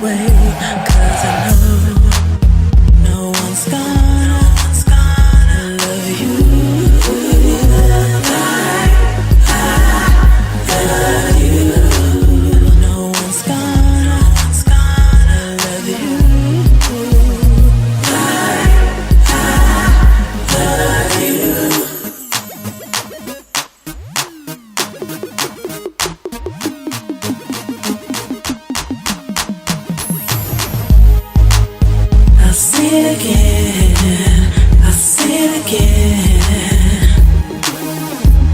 way, 'cause I know no one's gonna love you like I love you. No one's gonna love you like I love you. I'll say it again, I'll say it again.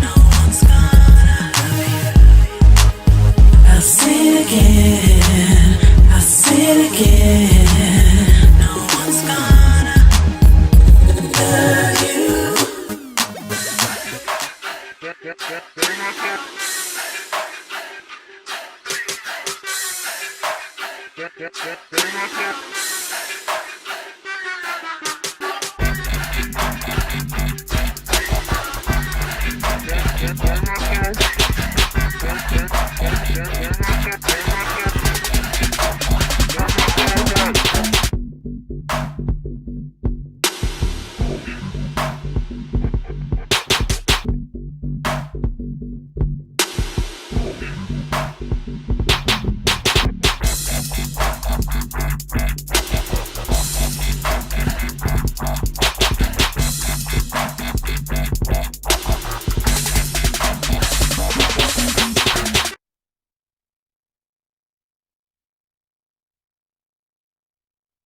No one's gonna love you. I'll say it again, I'll say it again. No one's gonna love you.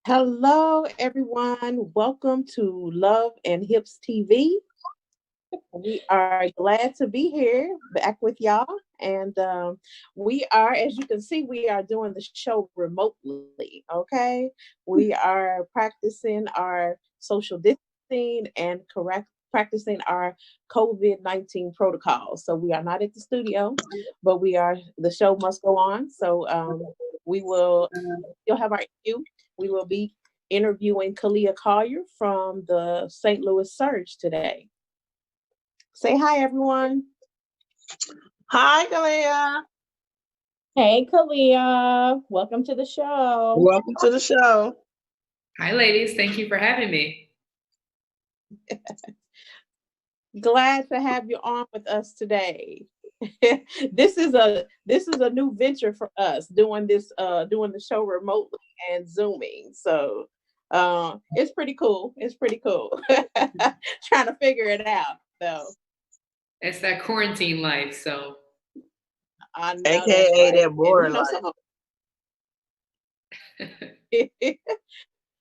Hello, everyone. Welcome to Love and Hips TV. We are glad to be here back with y'all. And we are, as you can see, we are doing the show remotely. Okay. We are practicing our social distancing and practicing our COVID-19 protocols. So we are not at the studio, but the show must go on. So we will, you'll have our interview. We will be interviewing Khalia Collier from the St. Louis Surge today. Say hi, everyone. Hi, Khalia. Hey, Khalia. Welcome to the show. Welcome to the show. Hi, ladies. Thank you for having me. Glad to have you on with us today. This is a new venture for us doing the show remotely and Zooming. So it's pretty cool. It's pretty cool. Trying to figure it out though. It's that quarantine life, so. I know AKA that boring life.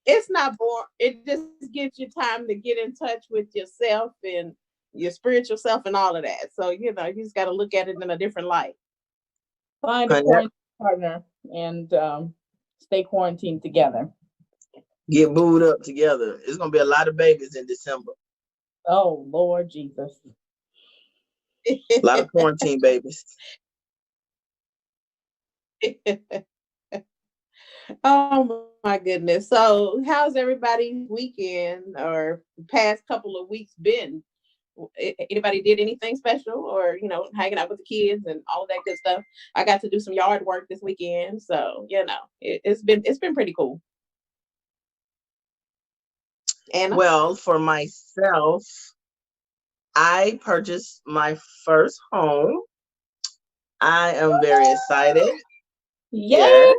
It's not boring. It just gives you time to get in touch with yourself and your spiritual self and all of that. So, you just got to look at it in a different light. Find a quarantine partner and stay quarantined together. Get booed up together. It's going to be a lot of babies in December. Oh, Lord Jesus. A lot of quarantine babies. Oh my goodness. So how's everybody's weekend or past couple of weeks been? Anybody did anything special or, hanging out with the kids and all of that good stuff? I got to do some yard work this weekend. So, it's been pretty cool. Anna? Well, for myself, I purchased my first home. I am very excited. Yay!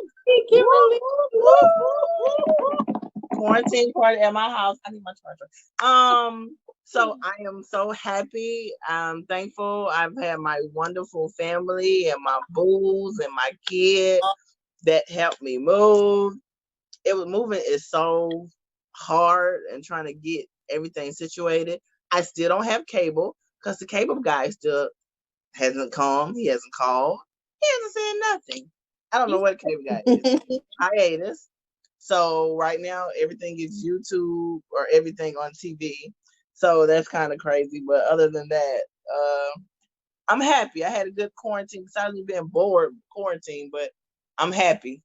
Quarantine party at my house. I need my charger. So I am so happy. I'm thankful. I've had my wonderful family and my boo's and my kid that helped me move. Moving is so hard and trying to get everything situated. I still don't have cable because the cable guy still hasn't come. He hasn't called. He hasn't said nothing. I don't know what a cable guy is. Hiatus. So right now everything is YouTube or everything on TV. So that's kind of crazy. But other than that, I'm happy. I had a good quarantine besides me being bored quarantine, but I'm happy.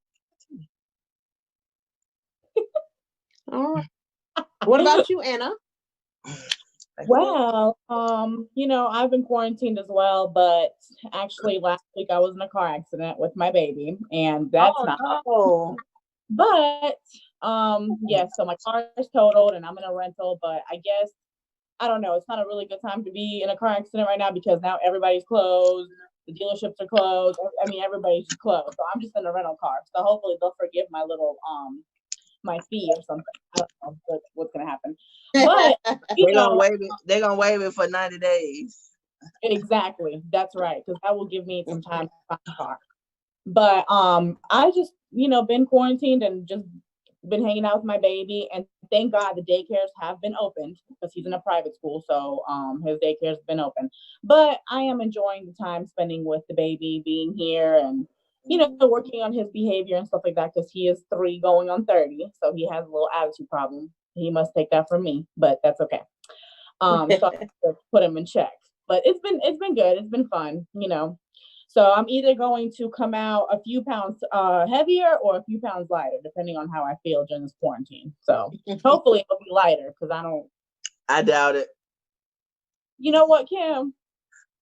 All right. What about you, Anna? Well, I've been quarantined as well, but actually last week I was in a car accident with my baby, and that's But yeah, so my car is totaled and I'm in a rental, but I guess I don't know, it's not a really good time to be in a car accident right now because now everybody's closed, the dealerships are closed. I mean everybody's closed. So I'm just in a rental car. So hopefully they'll forgive my little my fee or something. I don't know what's gonna happen. But you know, They're gonna waive it for 90 days. exactly. That's right. Because that will give me some time to find a car. But I just, been quarantined and just been hanging out with my baby. And thank God the daycares have been opened because he's in a private school. So his daycare's been open. But I am enjoying the time spending with the baby, being here and, working on his behavior and stuff like that because he is 3 going on 30. So he has a little attitude problem. He must take that from me, but that's okay. So I have to put him in check. But it's been good. It's been fun, So I'm either going to come out a few pounds heavier or a few pounds lighter, depending on how I feel during this quarantine. So hopefully it'll be lighter because I doubt it. You know what, Kim?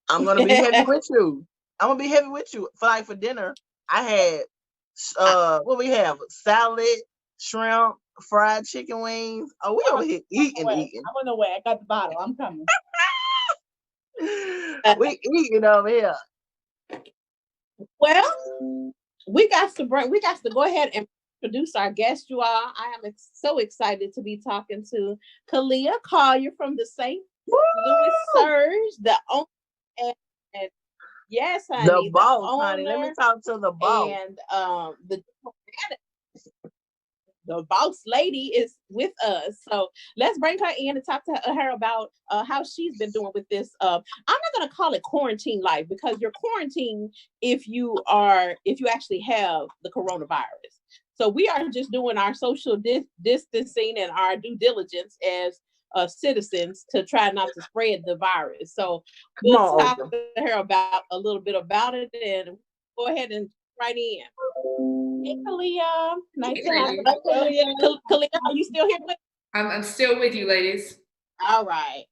I'm gonna be heavy with you. I'm gonna be heavy with you. For dinner, I had what we have: salad, shrimp, fried chicken wings. Oh, we over here eating. I'm on the way. I got the bottle. I'm coming. We eating over here. Well, we got to go ahead and introduce our guest, you all. I am so excited to be talking to Khalia Collier from the St. Louis Surge, the owner and yes, honey, the boss, owner, honey. Let me talk to the boss. And the boss lady is with us. So let's bring her in and talk to her about how she's been doing with this. I'm not going to call it quarantine life because you're quarantined if you actually have the coronavirus. So we are just doing our social distancing and our due diligence as citizens to try not to spread the virus. So we'll talk to her about a little bit about it and go ahead and right in. Hey, Khalia. Nice to have you. Khalia, are you still here with me? I'm still with you, ladies. All right.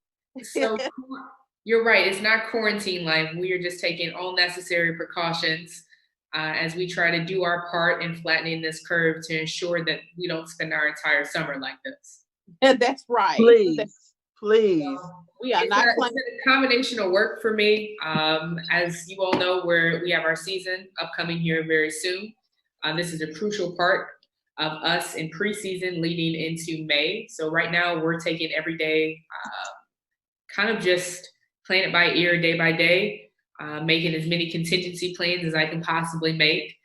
So you're right. It's not quarantine life. We are just taking all necessary precautions as we try to do our part in flattening this curve to ensure that we don't spend our entire summer like this. That's right. Please. We are not playing. It's a combination of work for me. As you all know, we have our season upcoming here very soon. This is a crucial part of us in preseason leading into May. So right now we're taking every day, kind of just playing it by ear, day by day, making as many contingency plans as I can possibly make.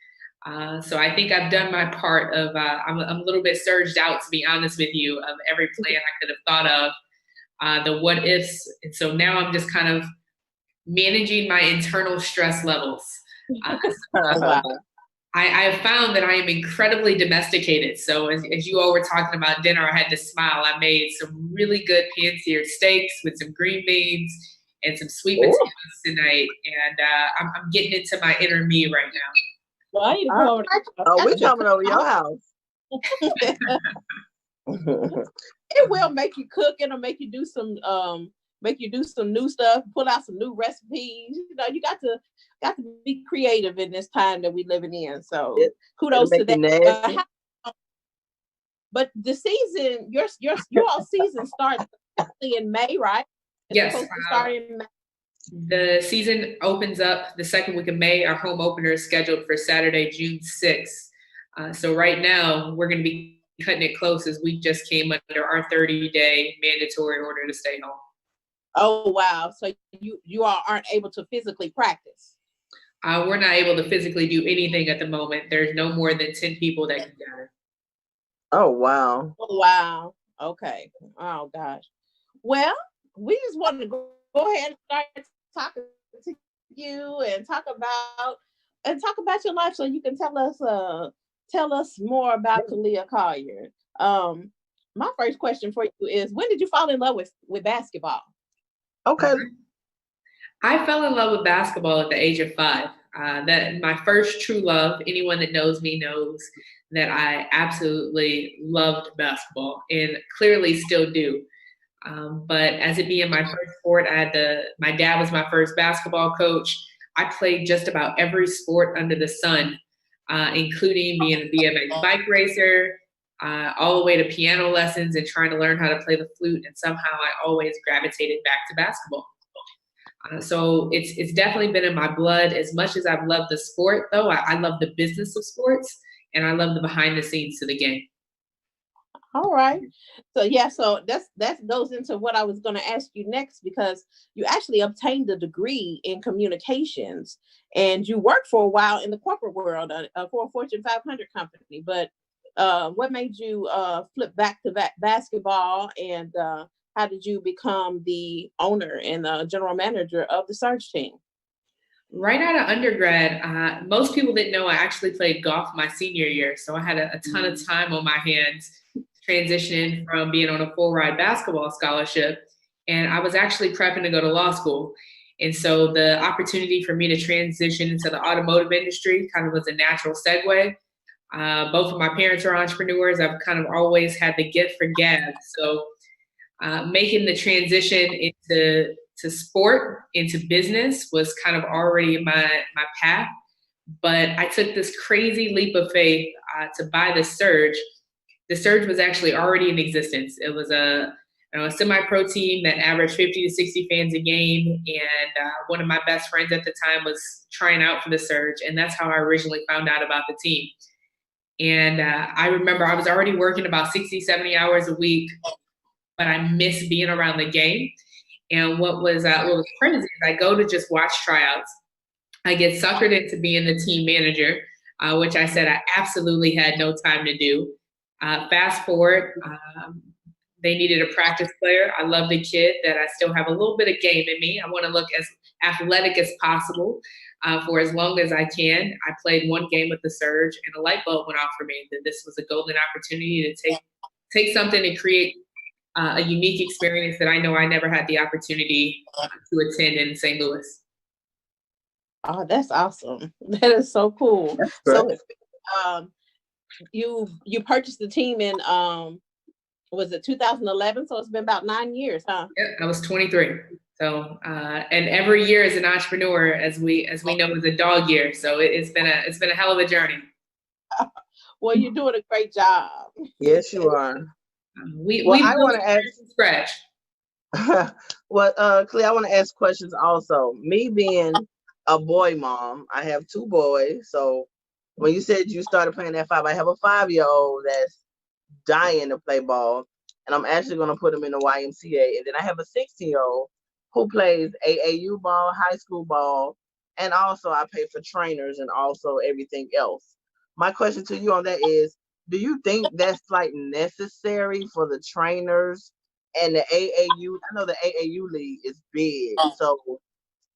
So I think I've done my part of, I'm a little bit surged out, to be honest with you, of every plan I could have thought of, the what ifs. And so now I'm just kind of managing my internal stress levels. Wow. I have found that I am incredibly domesticated. So as you all were talking about dinner, I had to smile. I made some really good pan-seared steaks with some green beans and some sweet potatoes tonight. And I'm getting into my inner me right now. Well, I need to come over. We're coming over your house. It will make you cook. It'll make you do some new stuff, pull out some new recipes. You got to be creative in this time that we're living in. So kudos to that. But the season, your all season starts in May, right? It's supposed to start in May. The season opens up the second week of May. Our home opener is scheduled for Saturday, June 6th. So right now we're going to be cutting it close as we just came under our 30-day mandatory order to stay home. Oh, wow. So you all aren't able to physically practice? We're not able to physically do anything at the moment. There's no more than 10 people that can gather. Oh, wow. Oh, wow. Okay. Oh, gosh. Well, we just want to go ahead and start talking to you and talk about your life so you can tell us more about Khalia Collier. My first question for you is, when did you fall in love with basketball? Okay. I fell in love with basketball at the age of 5. That my first true love. Anyone that knows me knows that I absolutely loved basketball and clearly still do. But as it being my first sport, my dad was my first basketball coach. I played just about every sport under the sun including being a BMX bike racer, all the way to piano lessons and trying to learn how to play the flute. And somehow I always gravitated back to basketball. So it's definitely been in my blood. As much as I've loved the sport, though, I love the business of sports, and I love the behind the scenes to the game. All right. So yeah, so that goes into what I was going to ask you next, because you actually obtained a degree in communications and you worked for a while in the corporate world for a Fortune 500 company. But what made you flip back to basketball, and how did you become the owner and general manager of the Surge team? Right out of undergrad, most people didn't know I actually played golf my senior year. So I had a ton of time on my hands transitioning from being on a full ride basketball scholarship. And I was actually prepping to go to law school. And so the opportunity for me to transition into the automotive industry kind of was a natural segue. Both of my parents are entrepreneurs. I've kind of always had the gift for gab. So making the transition into sport, into business was kind of already my path. But I took this crazy leap of faith to buy the Surge. The Surge was actually already in existence. It was a semi-pro team that averaged 50 to 60 fans a game. And one of my best friends at the time was trying out for the Surge. And that's how I originally found out about the team. And I remember I was already working about 60, 70 hours a week, but I missed being around the game. And what was crazy is I go to just watch tryouts. I get suckered into being the team manager, which I said I absolutely had no time to do. Fast forward, they needed a practice player. I love the kid that I still have a little bit of game in me. I want to look as athletic as possible for as long as I can. I played one game with the Surge, and a light bulb went off for me that this was a golden opportunity to take something and create a unique experience that I know I never had the opportunity to attend in St. Louis. Oh, that's awesome. That is so cool. So you purchased the team in was it 2011? So it's been about 9 years, huh? Yeah, I was 23. So and every year as an entrepreneur, as we know, is a dog year. So it's been a hell of a journey. Well, you're doing a great job. Yes, you are. We want to ask from scratch. Well, Khalia, I want to ask questions also. Me being a boy mom, I have 2 boys. So when you said you started playing at 5, I have a 5-year-old that's dying to play ball, and I'm actually going to put him in the YMCA. And then I have a 16-year-old who plays AAU ball, high school ball, and also I pay for trainers and also everything else. My question to you on that is, do you think that's like necessary for the trainers and the AAU? I know the AAU league is big, so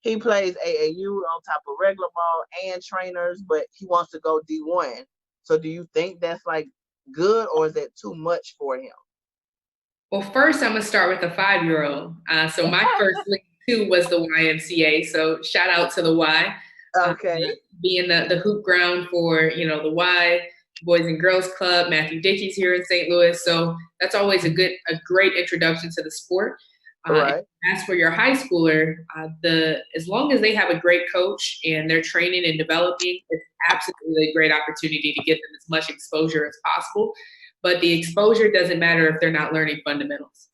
he plays AAU on top of regular ball and trainers, but he wants to go D1. So do you think that's like good, or is that too much for him? Well, first I'm gonna start with the 5-year-old. So my first league too was the YMCA. So shout out to the Y. Okay. Being the hoop ground for the Y Boys and Girls Club, Matthew Dickey's here in St. Louis. So that's always a great introduction to the sport. Right. As for your high schooler, as long as they have a great coach and they're training and developing, it's absolutely a great opportunity to get them as much exposure as possible. But the exposure doesn't matter if they're not learning fundamentals.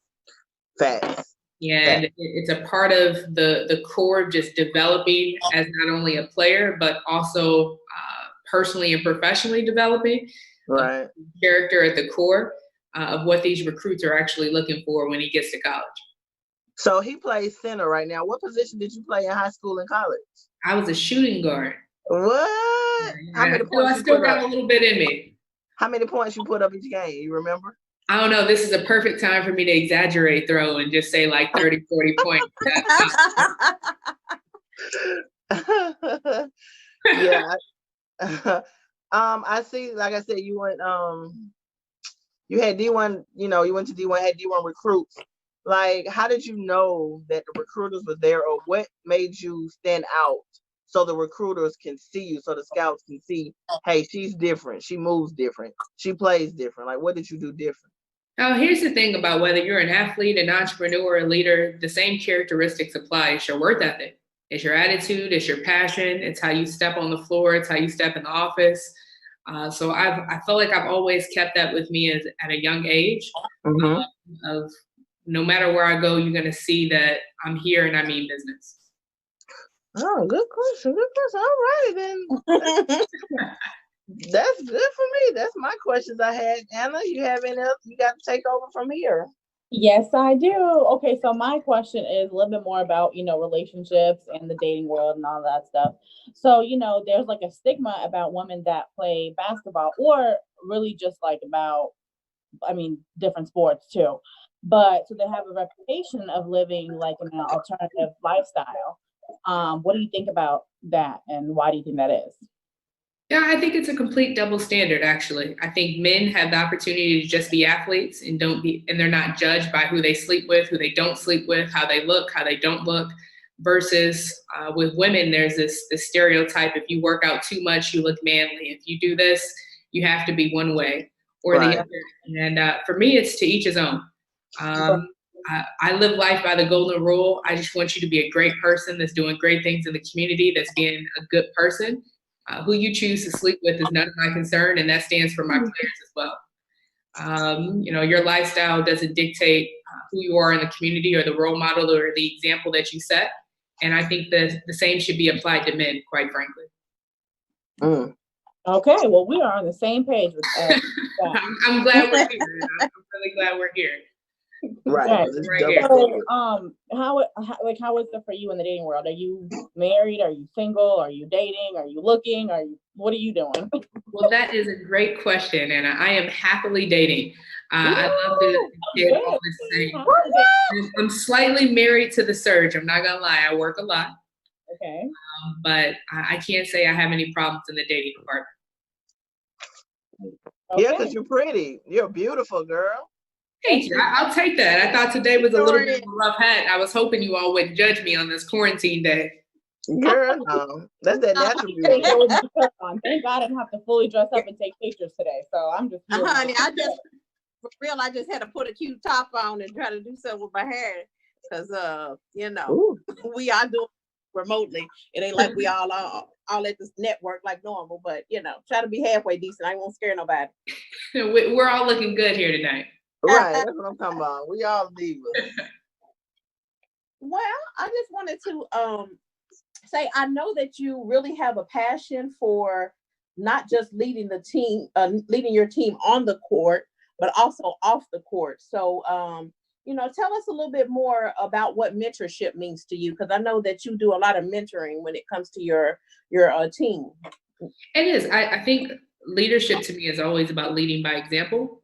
Facts. And it's a part of the core of just developing as not only a player, but also personally and professionally developing. Right. Character at the core of what these recruits are actually looking for when he gets to college. So he plays center right now. What position did you play in high school and college? I was a shooting guard. What? How many points? I still got a little bit in me. How many points you put up each game? You remember? I don't know. This is a perfect time for me to exaggerate throw and just say like 30, 40 points. Yeah. I see, like I said, you went you had D1, you went to D1, had D1 recruits. Like, how did you know that the recruiters were there, or what made you stand out so the recruiters can see you, so the scouts can see, hey, she's different, she moves different, she plays different? Like, what did you do different? Now, here's the thing about whether you're an athlete, an entrepreneur, a leader, the same characteristics apply. It's your work ethic. It's your attitude. It's your passion. It's how you step on the floor. It's how you step in the office. So I feel like I've always kept that with me at a young age. Of no matter where I go, you're gonna see that I'm here and I mean business. Oh, good question. Good question. All right, then. That's good for me. That's my questions I had. Anna, you have any else? You got to take over from here. Yes, I do. Okay, so my question is a little bit more about, relationships and the dating world and all that stuff. So, there's like a stigma about women that play basketball or really just like about, different sports too. But so they have a reputation of living like an alternative lifestyle. What do you think about that and why do you think that is? Yeah, I think it's a complete double standard, actually. I think men have the opportunity to just be athletes and they're not judged by who they sleep with, who they don't sleep with, how they look, how they don't look, versus with women, there's this stereotype. If you work out too much, you look manly. If you do this, you have to be one way or the other. And for me, it's to each his own. I live life by the golden rule. I just want you to be a great person that's doing great things in the community, that's being a good person. Who you choose to sleep with is none of my concern, and that stands for my players as well. Your lifestyle doesn't dictate who you are in the community or the role model or the example that you set. And I think that the same should be applied to men, quite frankly. Okay, well, we are on the same page with that. I'm glad we're here. I'm really glad we're here. Right. So, how is it for you in the dating world? Are you married? Are you single? Are you dating? Are you looking? What are you doing? Well, that is a great question, and I am happily dating. I love to get all this thing. I'm slightly married to the surge. I'm not gonna lie. I work a lot. Okay. But I can't say I have any problems in the dating department. Okay. Yeah, because you're pretty. You're a beautiful girl. Thank you. I'll take that. I thought today was a little bit of a rough hat. I was hoping you all wouldn't judge me on this quarantine day. Girl, no. That's that natural beauty. Thank God I didn't have to fully dress up and take pictures today. So I'm just honey, for real, I just had to put a cute top on and try to do something with my hair. Because we are doing remotely. It ain't like we all at this network like normal, but try to be halfway decent. I won't scare nobody. We're all looking good here tonight. Right, that's what I'm talking about. We all divas. Well, I just wanted to say, I know that you really have a passion for not just leading the team, leading your team on the court, but also off the court. So, tell us a little bit more about what mentorship means to you, because I know that you do a lot of mentoring when it comes to your team. It is. I think leadership to me is always about leading by example.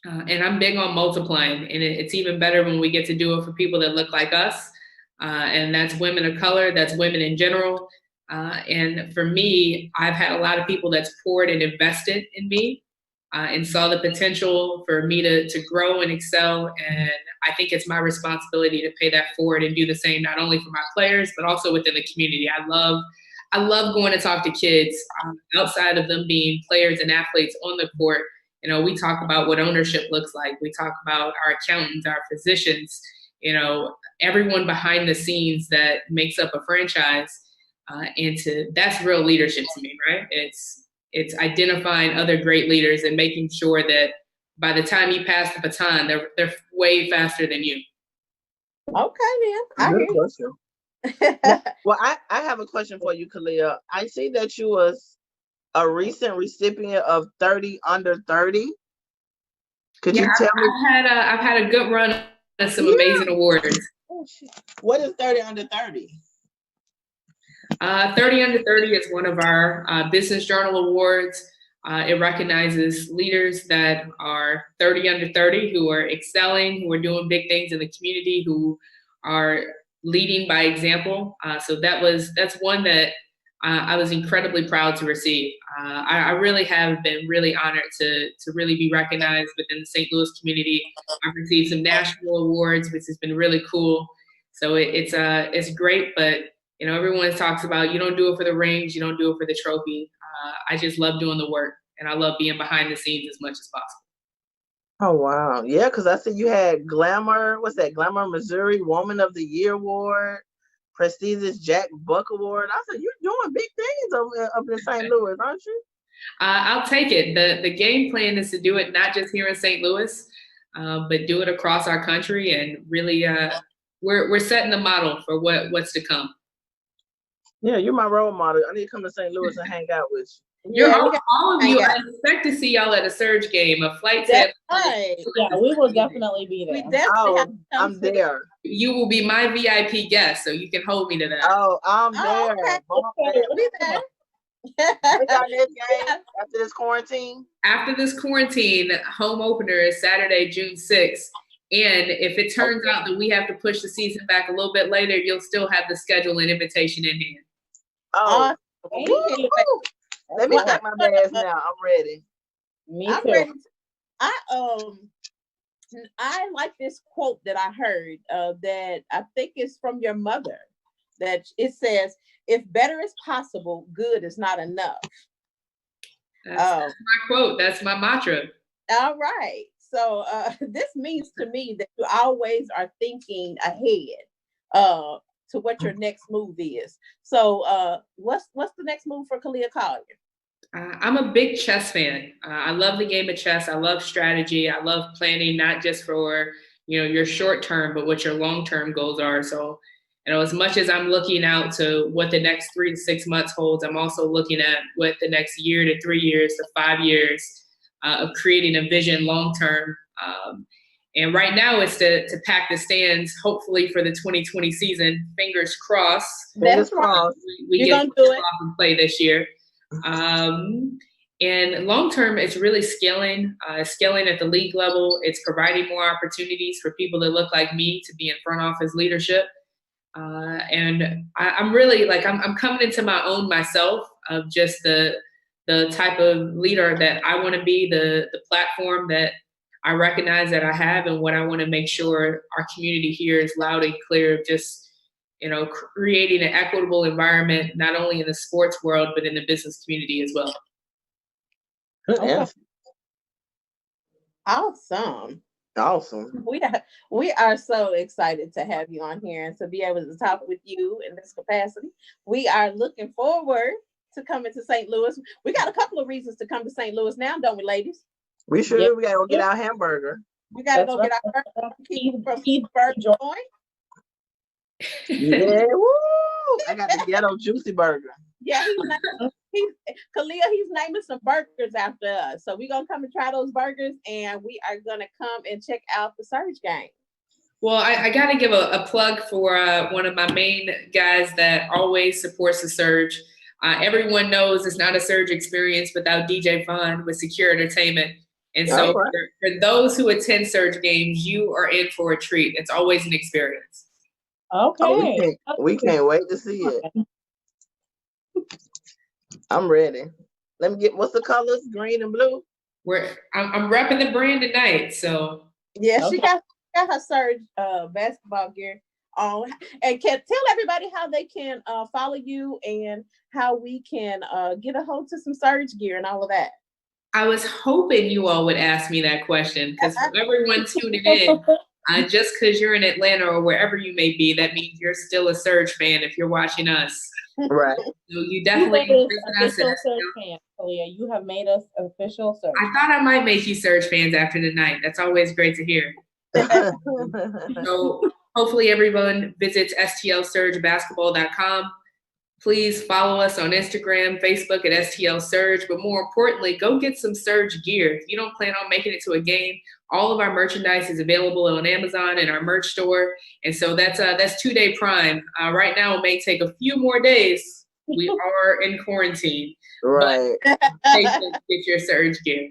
And I'm big on multiplying, and it's even better when we get to do it for people that look like us. And that's women of color, that's women in general. And for me, I've had a lot of people that's poured and invested in me and saw the potential for me to grow and excel. And I think it's my responsibility to pay that forward and do the same, not only for my players, but also within the community. I love going to talk to kids outside of them being players and athletes on the court. We talk about what ownership looks like. We talk about our accountants, our physicians, everyone behind the scenes that makes up a franchise. That's real leadership to me, right? It's identifying other great leaders and making sure that by the time you pass the baton, they're way faster than you. Okay, then. I hear you. Well, I have a question for you, Khalia. I see that you was a recent recipient of 30 under 30. Could you tell me? I've had a good run of some amazing awards. What is 30 under 30? 30 under 30 is one of our Business Journal awards. It recognizes leaders that are 30 under 30 who are excelling, who are doing big things in the community, who are leading by example. So that's one that I was incredibly proud to receive. I really have been really honored to really be recognized within the St. Louis community. I've received some national awards, which has been really cool. So it's great, but everyone talks about you don't do it for the rings, you don't do it for the trophy. I just love doing the work, and I love being behind the scenes as much as possible. Oh, wow. Yeah, because I see you had Glamour, Glamour Missouri Woman of the Year Award, prestigious Jack Buck Award. I said, you're doing big things up in St. Louis, aren't you? I'll take it. The game plan is to do it not just here in St. Louis, but do it across our country, and really, we're setting the model for what's to come. Yeah, you're my role model. I need to come to St. Louis and hang out with you. You're Yeah, we got all of hang you. out. I expect to see y'all at a Surge game. A flight to That's Atlanta. right. Yeah, we will definitely be We there. definitely have Oh, to come I'm to the- there. You will be my VIP guest, so you can hold me to that. Oh, I'm Oh, there. okay. Bump Okay. that. We there. What's our next game Yeah. after this quarantine? After this quarantine, home opener is Saturday, June 6th. And if it turns out that we have to push the season back a little bit later, you'll still have the schedule and invitation in hand. Oh, We Thank can't you. wait. let me Well, pack my bags now. I'm ready. Me I'm too. ready. I like this quote that I heard that I think is from your mother. That it says, "If better is possible, good is not enough." That's my quote. That's my mantra. All right. So this means to me that you always are thinking ahead to what your next move is. So what's the next move for Khalia Collier? I'm a big chess fan. I love the game of chess. I love strategy. I love planning, not just for your short term, but what your long term goals are. So, as much as I'm looking out to what the next 3 to 6 months holds, I'm also looking at what the next year to 3 years to 5 years of creating a vision long term. And right now, it's to pack the stands, hopefully for the 2020 season. Fingers crossed. Fingers crossed. We You're get gonna do it. off and play this year. And long term, it's really scaling at the league level. It's providing more opportunities for people that look like me to be in front office leadership. And I'm really I'm coming into my own myself of just the type of leader that I want to be, the platform that I recognize that I have, and what I want to make sure our community hears loud and clear of just creating an equitable environment, not only in the sports world, but in the business community as well. Good Okay. answer. Awesome. Awesome. We are so excited to have you on here and to be able to talk with you in this capacity. We are looking forward to coming to St. Louis. We got a couple of reasons to come to St. Louis now, don't we, ladies? We should. Yeah. We gotta go get our hamburger. We gotta That's go get right. our Keith- from Keith Burger Joint. Joint. Yeah. Woo! I got the ghetto juicy burger. Yeah, Khalia, he's naming some burgers after us. So we're gonna come and try those burgers, and we are gonna come and check out the Surge game. Well, I got to give a plug for one of my main guys that always supports the Surge. Everyone knows it's not a Surge experience without DJ Vaughn with Secure Entertainment. And so All right. for those who attend Surge games, you are in for a treat. It's always an experience. Okay. Oh, we can't wait to see it. I'm ready. Let me get, what's the colors? Green and blue? I'm repping the brand tonight. So Yeah, she Okay. got her Surge basketball gear on, and can tell everybody how they can follow you and how we can get a hold to some Surge gear and all of that. I was hoping you all would ask me that question, because for everyone tuning in, just because you're in Atlanta or wherever you may be, that means you're still a Surge fan if you're watching us. Right. So you You definitely made us visit us official at- Surge fan, Khalia. You have made us official Surge. I thought I might make you Surge fans after tonight. That's always great to hear. So hopefully everyone visits stlsurgebasketball.com. Please follow us on Instagram, Facebook at STL Surge, but more importantly, go get some Surge gear. If you don't plan on making it to a game, all of our merchandise is available on Amazon and our merch store. And so that's 2-day prime. Right now, it may take a few more days. We are in quarantine. Right. Get your Surge gear.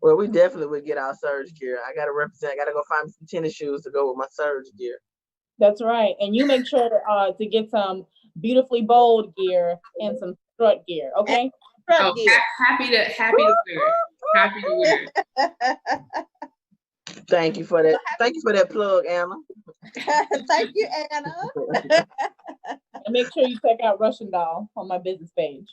Well, we definitely would get our Surge gear. I gotta represent. I gotta go find some tennis shoes to go with my Surge gear. That's right. And you make sure to get some beautifully bold gear and some strut gear. Okay. Oh, happy to wear it. Happy to wear it. Thank you for that. Thank you for that plug, Anna. Thank you, Anna. And make sure you check out Russian Doll on my business page.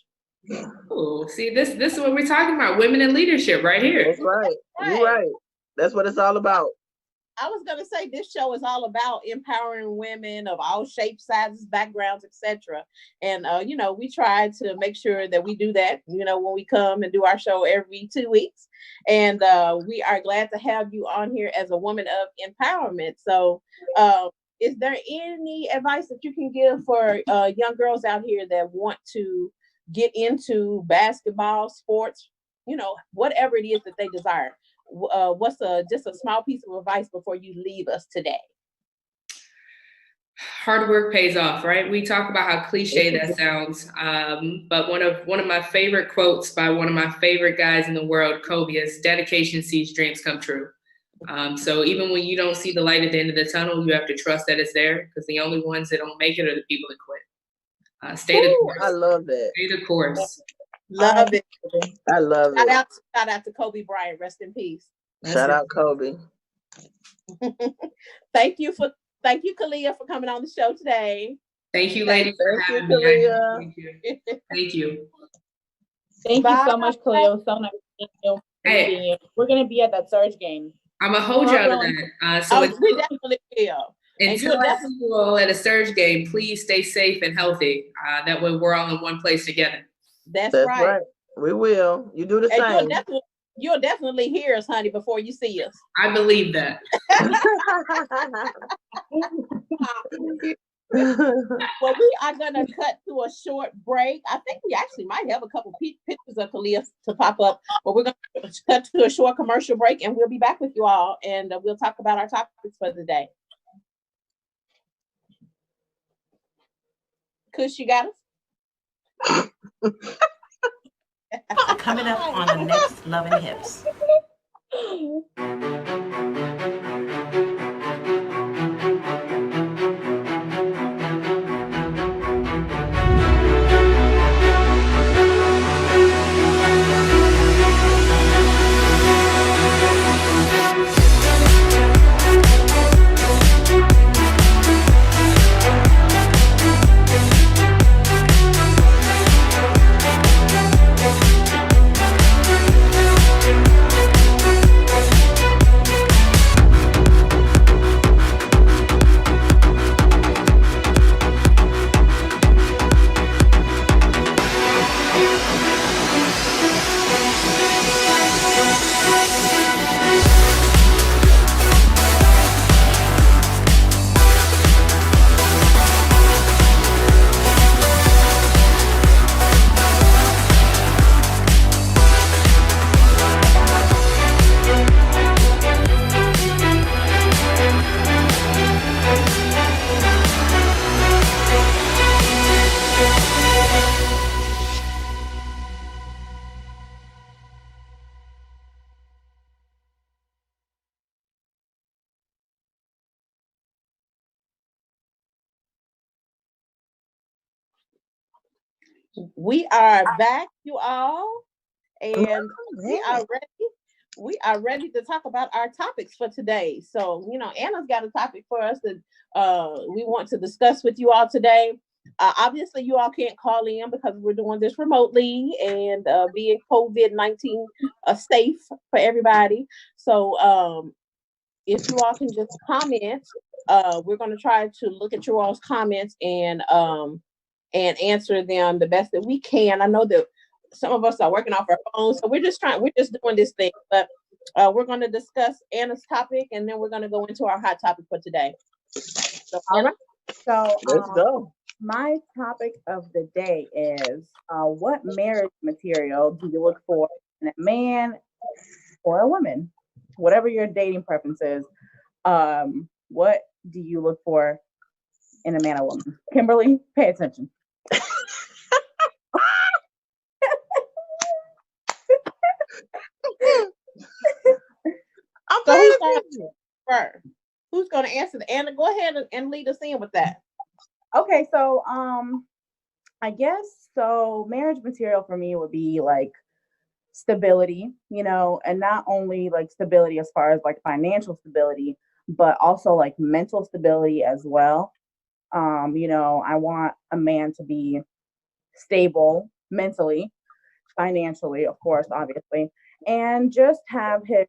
Oh, see, this is what we're talking about. Women in leadership right here. That's right. You're right. That's what it's all about. I was gonna say this show is all about empowering women of all shapes, sizes, backgrounds, etc. And we try to make sure that we do that. When we come and do our show every 2 weeks, and we are glad to have you on here as a woman of empowerment. So, is there any advice that you can give for young girls out here that want to get into basketball, sports, whatever it is that they desire? What's just a small piece of advice before you leave us today? Hard work pays off, right? We talk about how cliche that sounds, but one of my favorite quotes by one of my favorite guys in the world, Kobe, is dedication sees dreams come true. So even when you don't see the light at the end of the tunnel, you have to trust that it's there, because the only ones that don't make it are the people that quit. Stay the course. I love that. Stay the course. Love it. I love it. Shout out to Kobe Bryant. Rest in peace. Shout out Kobe. Thank you, Khalia, for coming on the show today. Thank you, ladies, for having me. Thank you. Thank you. Thank you so much, Khalia. It was so nice meeting you. Hey. We're gonna be at that Surge game. I'm gonna hold you out of that. So we definitely will. Until I see you all at a Surge game, please stay safe and healthy. That way we're all in one place together. That's right. We will. You do the same. You'll definitely hear us, honey, before you see us. I believe that. Well, we are going to cut to a short break. I think we actually might have a couple pictures of Khalia to pop up, but we're going to cut to a short commercial break, and we'll be back with you all, and we'll talk about our topics for the day. Kush, you got us? Coming up on the next Love and Hips. We are back, you all, and we are ready to talk about our topics for today. So, Anna's got a topic for us that we want to discuss with you all today. Obviously, you all can't call in because we're doing this remotely and being COVID-19 safe for everybody. So, if you all can just comment, we're going to try to look at your all's comments and answer them the best that we can. I know that some of us are working off our phones, so we're just doing this thing. But we're going to discuss Anna's topic, and then we're going to go into our hot topic for today. So, Anna? So let's go. My topic of the day is what marriage material do you look for in a man or a woman? Whatever your dating preference is, what do you look for in a man or woman? Kimberly, pay attention. Who's going to answer? Anna, go ahead and lead us in with that. Okay, so I guess so. Marriage material for me would be like stability, and not only like stability as far as like financial stability, but also like mental stability as well. I want a man to be stable mentally, financially, of course, obviously, and just have his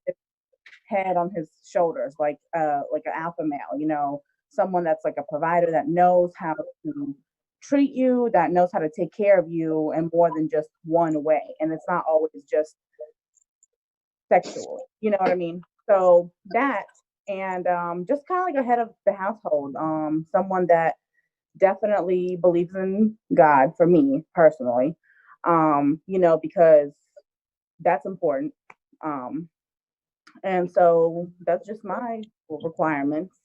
head on his shoulders, like an alpha male, you know, someone that's like a provider that knows how to treat you, that knows how to take care of you in more than just one way. And it's not always just sexual, you know what I mean? So that, and just kind of like a head of the household, someone that definitely believes in God for me personally, you know, because that's important. And so that's just my requirements,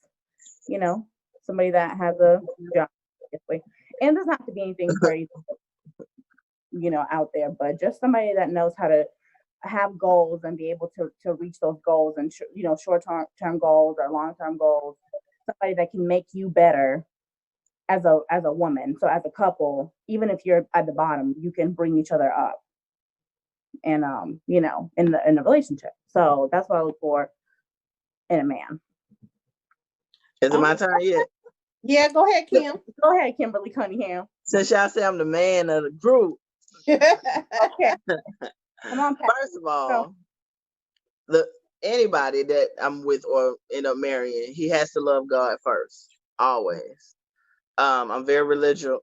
you know, somebody that has a job, obviously. And doesn't have to be anything crazy, you know, out there, but just somebody that knows how to have goals and be able to reach those goals, and you know, short-term goals or long-term goals. Somebody that can make you better as a woman. So as a couple, even if you're at the bottom, you can bring each other up, and you know, in the relationship. So that's what I look for in a man. Is it my turn yet? Yeah, go ahead, Kim. Go ahead, Kimberly Cunningham. Since y'all say I'm the man of the group. Okay. Come on, Pat. First of all, anybody that I'm with or end up marrying, he has to love God first, always. I'm very religious.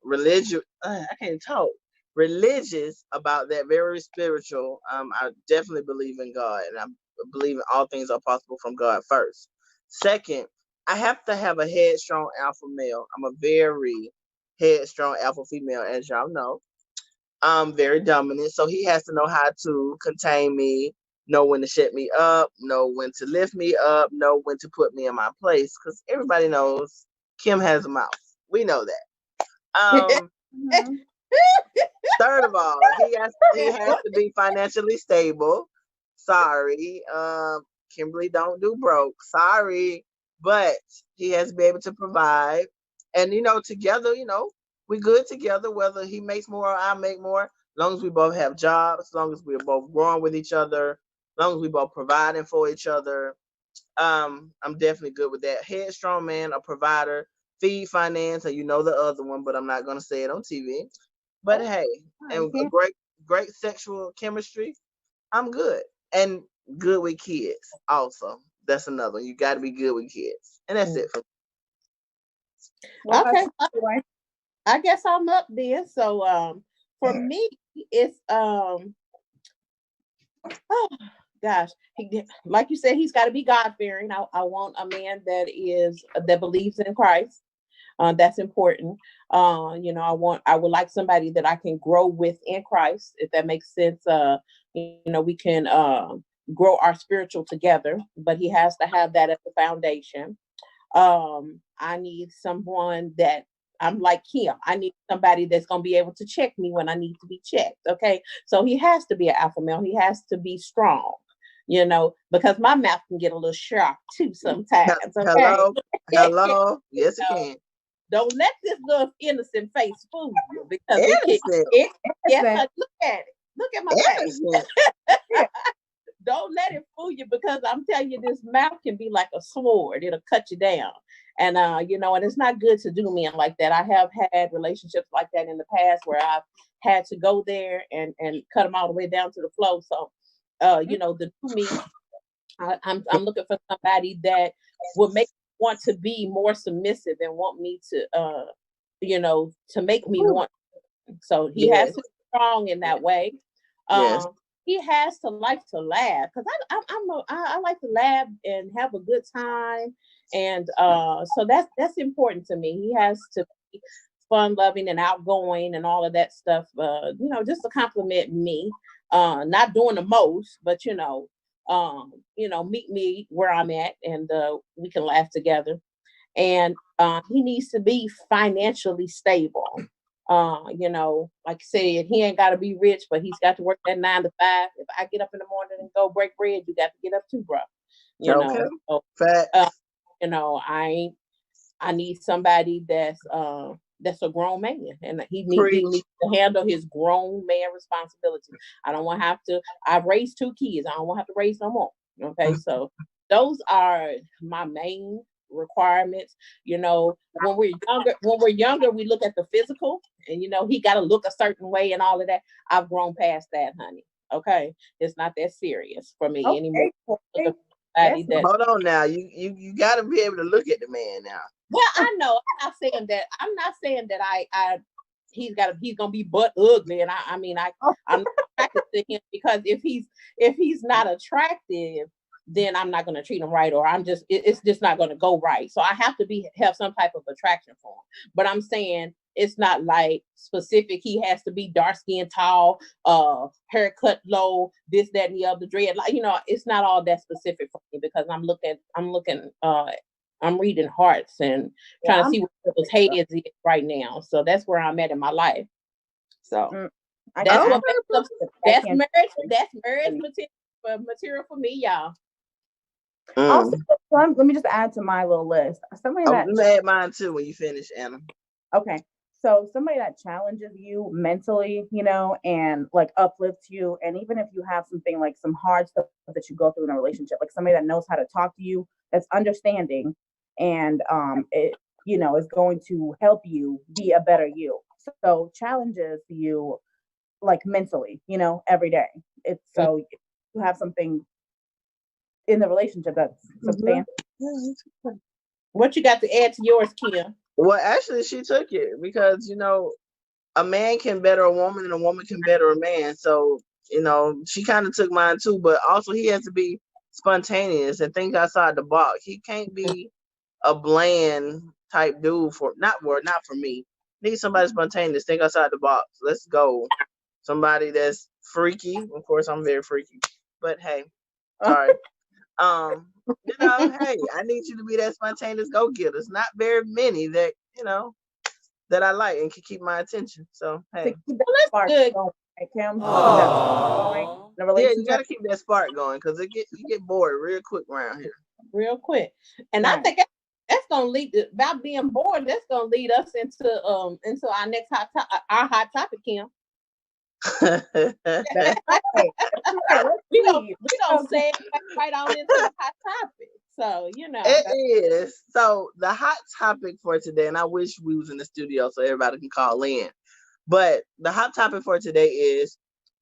I can't talk. Religious about that. Very spiritual. I definitely believe in God, and I believe in all things are possible from God first. Second, I have to have a headstrong alpha male. I'm a very headstrong alpha female, as y'all know. Very dominant, so he has to know how to contain me, know when to shut me up, know when to lift me up, know when to put me in my place. Because everybody knows Kim has a mouth. We know that. Third of all, he has to be financially stable. Sorry, Kimberly don't do broke. Sorry, but he has to be able to provide, and you know, together, you know, we good together. Whether he makes more or I make more, as long as we both have jobs, as long as we're both growing with each other, as long as we both providing for each other. I'm definitely good with that. Headstrong man, a provider, feed, finance, and you know the other one, but I'm not gonna say it on TV. But hey, and a great sexual chemistry, I'm good. And good with kids also. That's another one. You got to be good with kids. And that's it for Well, Okay, I guess I'm up there. So for me, it's oh gosh, like you said, he's got to be God fearing. I want a man that believes in Christ. That's important. You know, I would like somebody that I can grow with in Christ, if that makes sense. You know, we can grow our spiritual together, but he has to have that as the foundation. I need someone that I'm like him. I need somebody that's going to be able to check me when I need to be checked. Okay. So he has to be an alpha male. He has to be strong, you know, because my mouth can get a little sharp too sometimes. Okay? Hello. Yes, it can. Don't let this little innocent face fool you, because yes, look at it. Look at my face. Don't let it fool you, because I'm telling you, this mouth can be like a sword. It'll cut you down. And you know, and it's not good to do men like that. I have had relationships like that in the past where I've had to go there and cut them all the way down to the floor. So you know, the to me, I'm looking for somebody that will make me want to be more submissive and want me to you know, to make me want. So he has to be strong in that way. He has to like to laugh, because I like to laugh and have a good time, and so that's important to me. He has to be fun loving and outgoing and all of that stuff. You know, just to compliment me. Not doing the most, but you know, meet me where I'm at, and we can laugh together. And he needs to be financially stable. You know, like I said, he ain't got to be rich, but he's got to work that 9 to 5. If I get up in the morning and go break bread, you got to get up too, bro. You know, so, you know, I need somebody that's a grown man, and he needs to handle his grown man responsibility. I don't want to have to. I've raised 2 kids. I don't want to have to raise no more. Okay, so those are my main requirements. You know, when we're younger, we look at the physical, and you know, he got to look a certain way and all of that. I've grown past that, honey. Okay, it's not that serious for me anymore. society that. Hold on now. You got to be able to look at the man now. Well, I know. I'm not saying that he's gonna be butt ugly, and I'm not attracted to him, because if he's not attractive, then I'm not gonna treat him right, or it's just not gonna go right. So I have to have some type of attraction for him. But I'm saying it's not like specific. He has to be dark skinned, tall, haircut low, this, that, and the other, dread. Like, it's not all that specific for me, because I'm reading hearts and trying to see what people's heads is right now. So that's where I'm at in my life. So that's marriage material for me, y'all. Also, let me just add to my little list. Somebody let me add mine too when you finish, Anna. Okay. So somebody that challenges you mentally, and like uplifts you. And even if you have something like some hard stuff that you go through in a relationship, like somebody that knows how to talk to you, that's understanding, and it is going to help you be a better you. So challenges you like mentally, every day. It's so you have something in the relationship that's substantial. What you got to add to yours, Kim? Well, actually, she took it, because a man can better a woman and a woman can better a man. So she kind of took mine too. But also, he has to be spontaneous and think outside the box. He can't be a bland type dude not for me. Need somebody spontaneous, think outside the box. Let's go. Somebody that's freaky. Of course, I'm very freaky, but hey, sorry. Hey, I need you to be that spontaneous go-getters. Not very many that that I like and can keep my attention. So hey, that's good. Kim. Yeah, you gotta keep that spark going, because you get bored real quick around here. Real quick, and I think that's gonna lead about being bored. That's gonna lead us into our next hot topic, Kim. We don't say right on into the hot topic. So it is. So the hot topic for today, and I wish we was in the studio so everybody can call in. But the hot topic for today is,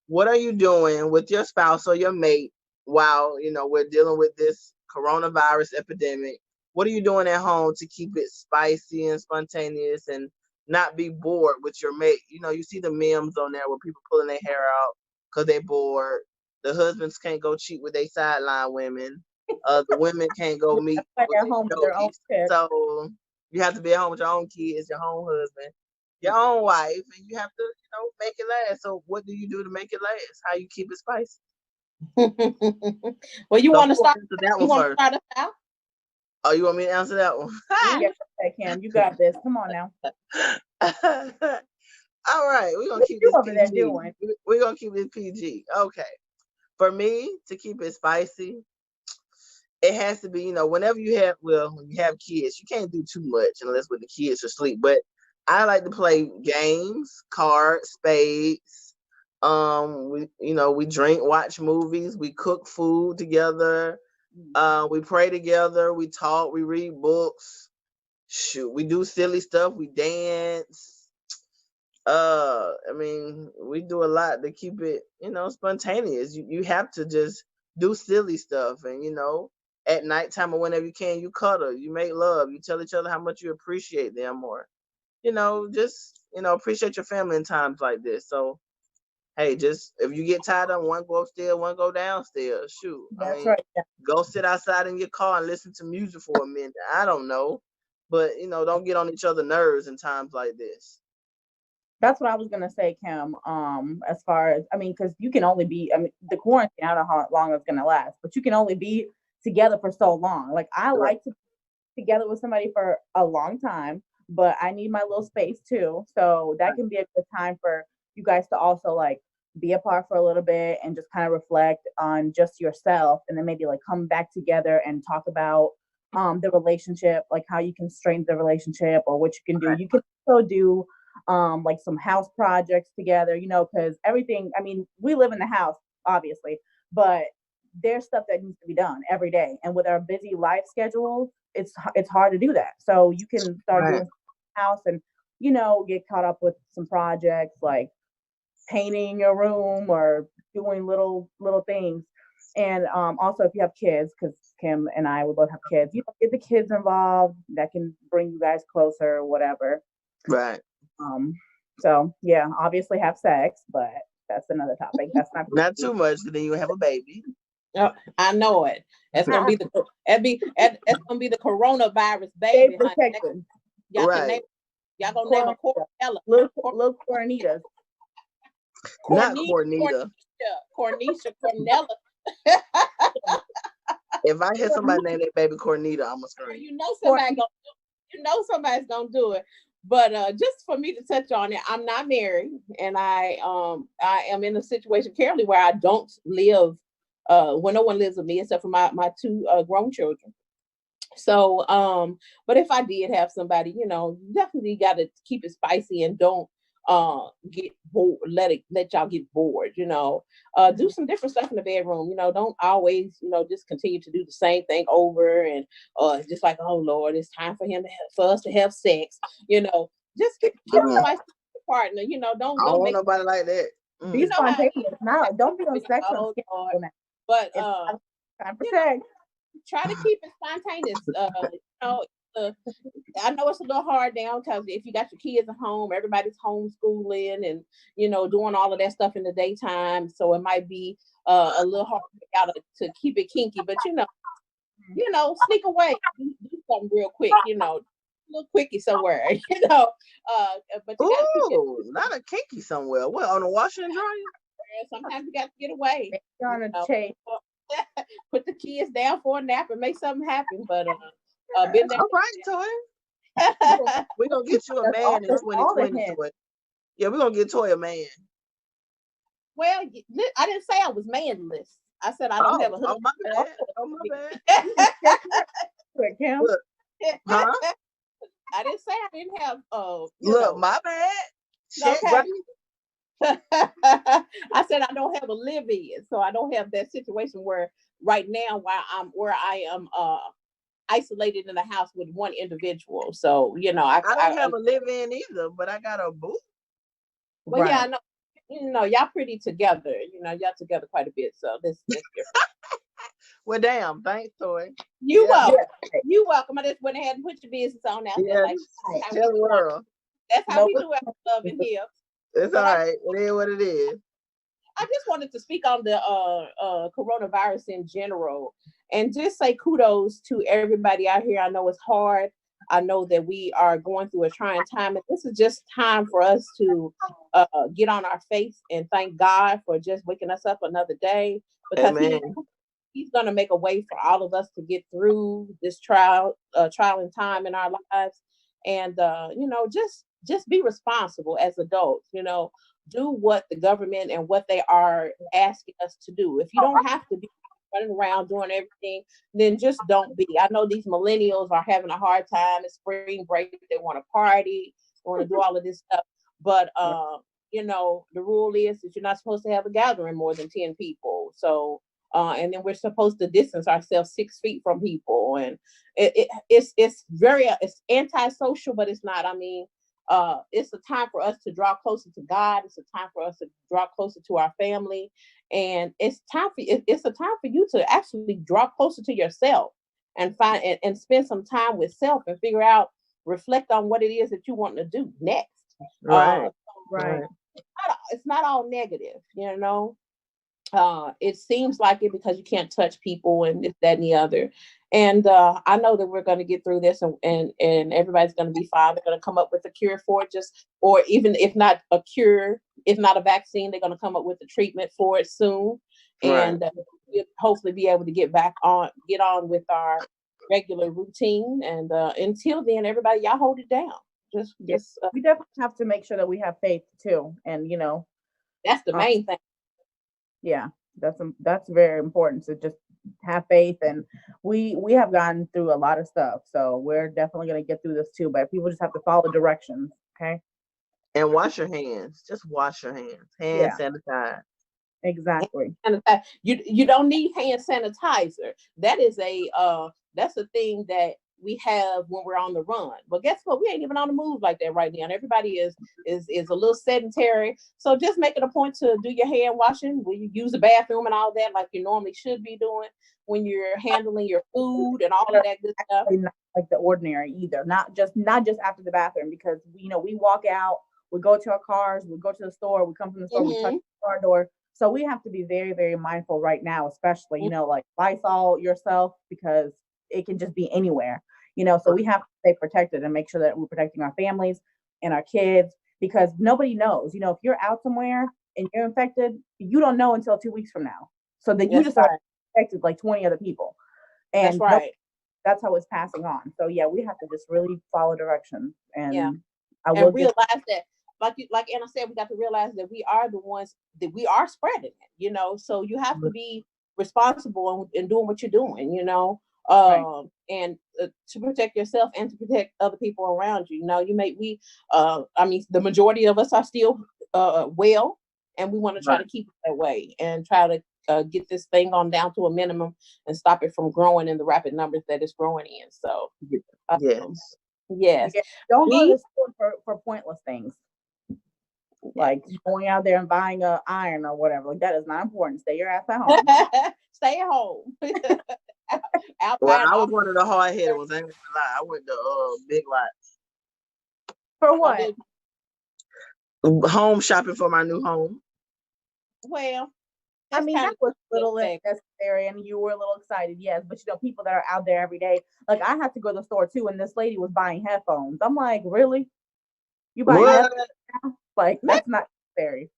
what are you doing with your spouse or your mate while we're dealing with this coronavirus epidemic? What are you doing at home to keep it spicy and spontaneous and not be bored with your mate? You see the memes on there where people pulling their hair out because they're bored. The husbands can't go cheat with their sideline women. The women can't go meet at home with their own kids. So you have to be at home with your own kids, your own husband, your own wife, and you have to, make it last. So what do you do to make it last? How you keep it spicy? Well, you want to start that one first? Start us out? Oh, you want me to answer that one? Yes, Cam, you got this. Come on now. All right, we're gonna keep this PG. We're gonna keep this PG. Okay. For me, to keep it spicy, it has to be, whenever when you have kids, you can't do too much unless when the kids are asleep. But I like to play games, cards, spades. We drink, watch movies, we cook food together, we pray together, we talk, we read books. Shoot, we do silly stuff, we dance. We do a lot to keep it, spontaneous. You have to just do silly stuff, and at nighttime or whenever you can, you cuddle, you make love, you tell each other how much you appreciate them, or appreciate your family in times like this. So hey, just if you get tired of one go upstairs, one go downstairs. Shoot, right. Yeah. Go sit outside in your car and listen to music for a minute. I don't know, but don't get on each other's nerves in times like this. That's what I was gonna say, Kim. As far as because you can only be. The quarantine. I don't know how long it's gonna last, but you can only be together for so long. Like I like to be together with somebody for a long time, but I need my little space too. So that can be a good time for you guys to also like be apart for a little bit and just kind of reflect on just yourself, and then maybe like come back together and talk about the relationship, like how you can strengthen the relationship or what you can do. You can also do like some house projects together, because everything, we live in the house, obviously, but there's stuff that needs to be done every day. And with our busy life schedule, it's hard to do that. So you can start doing house and, get caught up with some projects like painting your room or doing little things. And also, if you have kids, because Kim and I will both have kids, get the kids involved. That can bring you guys closer or whatever. Right. So yeah, obviously have sex, but that's another topic. That's not too much, because then you have a baby. Oh, I know it. That's gonna be that's gonna be the coronavirus baby. Protection. Y'all right. Y'all gonna name her Cornella. Little Cornitas. Not Cornita. Cornisha, Cornella. If I hear somebody name that baby Cornita, I'm gonna scream. Somebody's gonna do it. But just for me to touch on it, I'm not married, and I am in a situation currently where I don't live when no one lives with me except for my two grown children. So but if I did have somebody, definitely got to keep it spicy and don't get bored, let y'all get bored, do some different stuff in the bedroom, don't always, just continue to do the same thing over and just like, oh Lord, it's time for us to have sex, just keep spicy with your partner, don't want nobody like that. Be spontaneous. No, don't be on sex. But time for sex. Try to keep it spontaneous. I know it's a little hard now because if you got your kids at home, everybody's homeschooling and doing all of that stuff in the daytime, so it might be a little hard to keep it kinky. But sneak away, do something real quick. A little quickie somewhere. But you not a kinky somewhere. What, on a washer and dryer? Sometimes you got to get away. On a chain. Put the kids down for a nap and make something happen. But been there. All right, Toy. We're gonna get you a man in 2020. Toy. Yeah, we're gonna get Toy a man. Well, I didn't say I was manless. I said I don't have a husband. Oh my bad. Look, huh? I didn't say I didn't have. Look, my bad. Okay. I said I don't have a live-in, so I don't have that situation where right now where I am isolated in the house with one individual. So I don't have a live-in either, but I got a boo. Well, right. Yeah, I know. Y'all pretty together. Y'all together quite a bit. So this different. Well, damn. Thanks, Toy. You welcome. You welcome. I just went ahead and put your business on out there. Yes. Tell the world. That's how we do our love and here. It's all right. It is what it is. I just wanted to speak on the coronavirus in general and just say kudos to everybody out here. I know it's hard. I know that we are going through a trying time, and this is just time for us to get on our face and thank God for just waking us up another day, because He's going to make a way for all of us to get through this trial and time in our lives, and just be responsible as adults. Do what the government and what they are asking us to do. If you don't have to be running around doing everything, then just don't be. I know these millennials are having a hard time. It's spring break. They want to party, they want to do all of this stuff. But, the rule is that you're not supposed to have a gathering more than 10 people. So, and then we're supposed to distance ourselves 6 feet from people. And it's antisocial, but it's not. I mean, it's a time for us to draw closer to God. It's a time for us to draw closer to our family, and it's a time for you to actually draw closer to yourself and find and spend some time with self and reflect on what it is that you want to do next. Right. It's not all negative, It seems like it because you can't touch people and this, that, and the other. And I know that we're going to get through this, and everybody's going to be fine. They're going to come up with a cure for it, or even if not a cure, if not a vaccine, they're going to come up with a treatment for it soon. Right. And we'll hopefully be able to get on with our regular routine. And until then, everybody, y'all hold it down. We definitely have to make sure that we have faith too, and that's the main thing. Yeah, that's very important to just have faith, and we have gone through a lot of stuff, so we're definitely going to get through this too, but people just have to follow directions. Okay, and wash your hands. Just wash your hands. Sanitize. Exactly. You don't need hand sanitizer. That is that's a thing that we have when we're on the run. But guess what? We ain't even on the move like that right now. And everybody is a little sedentary. So just make it a point to do your hand washing when you use the bathroom and all that, like you normally should be doing when you're handling your food and all of that good stuff. Not like the ordinary either. Not just after the bathroom, because we walk out, we go to our cars, we go to the store, we come from the store, we touch the car door. So we have to be very, very mindful right now, especially, like Lysol yourself, because it can just be anywhere, so we have to stay protected and make sure that we're protecting our families and our kids, because nobody knows, if you're out somewhere and you're infected, you don't know until 2 weeks from now. So then you just are infected like 20 other people. And that's right. That's how it's passing on. So yeah, we have to just really follow directions and realize that, like Anna said, we got to realize that we are the ones that we are spreading it, so you have to be responsible in doing what you're doing, and to protect yourself and to protect other people around you. The majority of us are still well, and we want to try to keep it that way and try to get this thing on down to a minimum and stop it from growing in the rapid numbers that it's growing in. So yes. Don't go to the store for pointless things. Like going out there and buying an iron or whatever. Like, that is not important. Stay your ass at home. Stay at home. I was one of the hard headed ones. I ain't gonna lie. I went to Big Lots. For what? Home shopping for my new home. Well, that was a little necessary, and you were a little excited, yes. But people that are out there every day, like I had to go to the store too, and this lady was buying headphones. I'm like, really? You buying headphones now? Like, that's not necessary.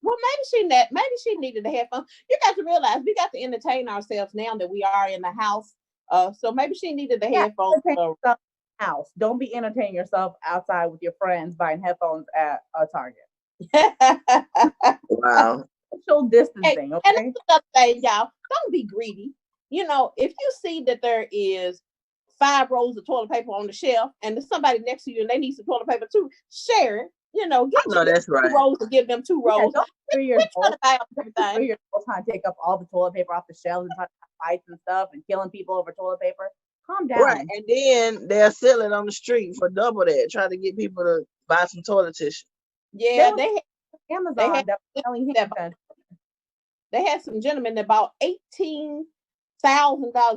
Well, maybe she needed the headphones. You got to realize we got to entertain ourselves now that we are in the house. So maybe she needed the headphones. House. Don't be entertaining yourself outside with your friends buying headphones at a Target. Wow. Social distancing, okay? And that's another thing, y'all. Don't be greedy. If you see that there is 5 rolls of toilet paper on the shelf and there's somebody next to you and they need some toilet paper too, share it. That's right. 2 rolls and give them 2 rolls. Don't you're trying to take up all the toilet paper off the shelves and fights and stuff and killing people over toilet paper. Calm down. Right, and then they're selling on the street for double that, trying to get people to buy some toilet tissue. Yeah, Amazon. They had some gentlemen that bought $18,000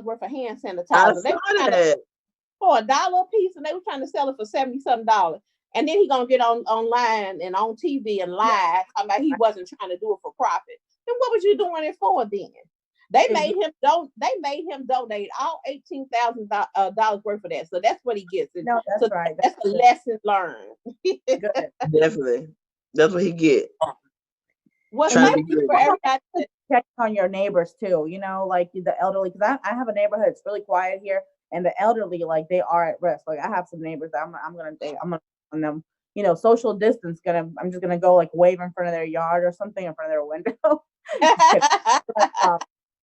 worth of hand sanitizer. For $1 a piece, and they were trying to sell it for $70-something. And then he gonna get online and on TV and live talking about he wasn't trying to do it for profit. Then what was you doing it for then? They made him donate all $18,000 worth of that. So that's what he gets. No, that's right. That's a lesson learned. Good. Definitely. That's what he get. Well, maybe for everybody to check on your neighbors too, like the elderly, because I have a neighborhood, it's really quiet here, and the elderly, like, they are at risk. Like, I have some neighbors that I'm gonna on them, social distance, I'm just gonna go like wave in front of their yard or something in front of their window.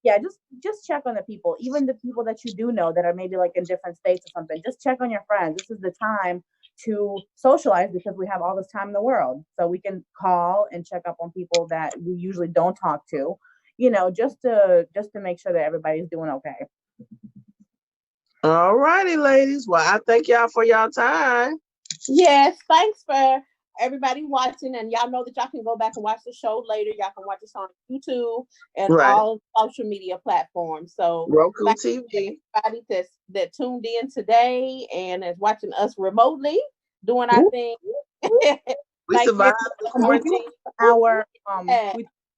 Yeah, just check on the people, even the people that you do know that are maybe like in different states or something. Just check on your friends. This is the time to socialize because we have all this time in the world. So we can call and check up on people that we usually don't talk to, just to make sure that everybody's doing okay. All righty, ladies. Well, I thank y'all for y'all time. Yes, thanks for everybody watching, and y'all know that y'all can go back and watch the show later. Y'all can watch us on YouTube and all social media platforms. So Roku TV. Everybody that tuned in today and is watching us remotely doing our thing. We survived the quarantine.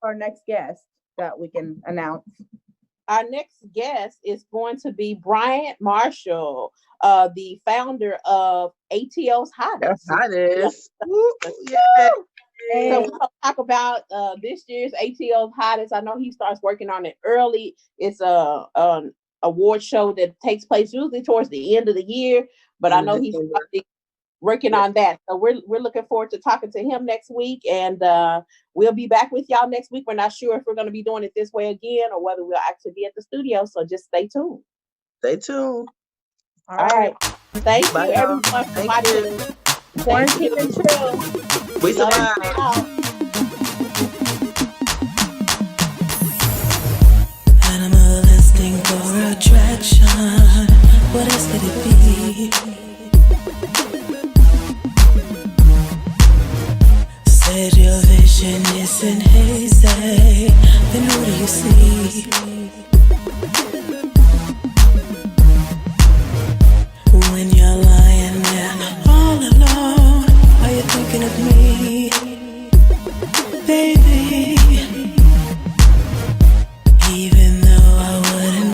Our next guest that we can announce. Our next guest is going to be Bryant Marshall, the founder of ATL's Hottest. Hottest. Yeah. So we're going to talk about this year's ATL's Hottest. I know he starts working on it early. It's an award show that takes place usually towards the end of the year, but I know he's working on that. So we're looking forward to talking to him next week, and we'll be back with y'all next week. We're not sure if we're going to be doing it this way again or whether we'll actually be at the studio. So just stay tuned. Stay tuned. All right. Thank you, everyone, for watching. Quarantine and chill. We survived. Animalistic for attraction. What else could it be? at me, baby.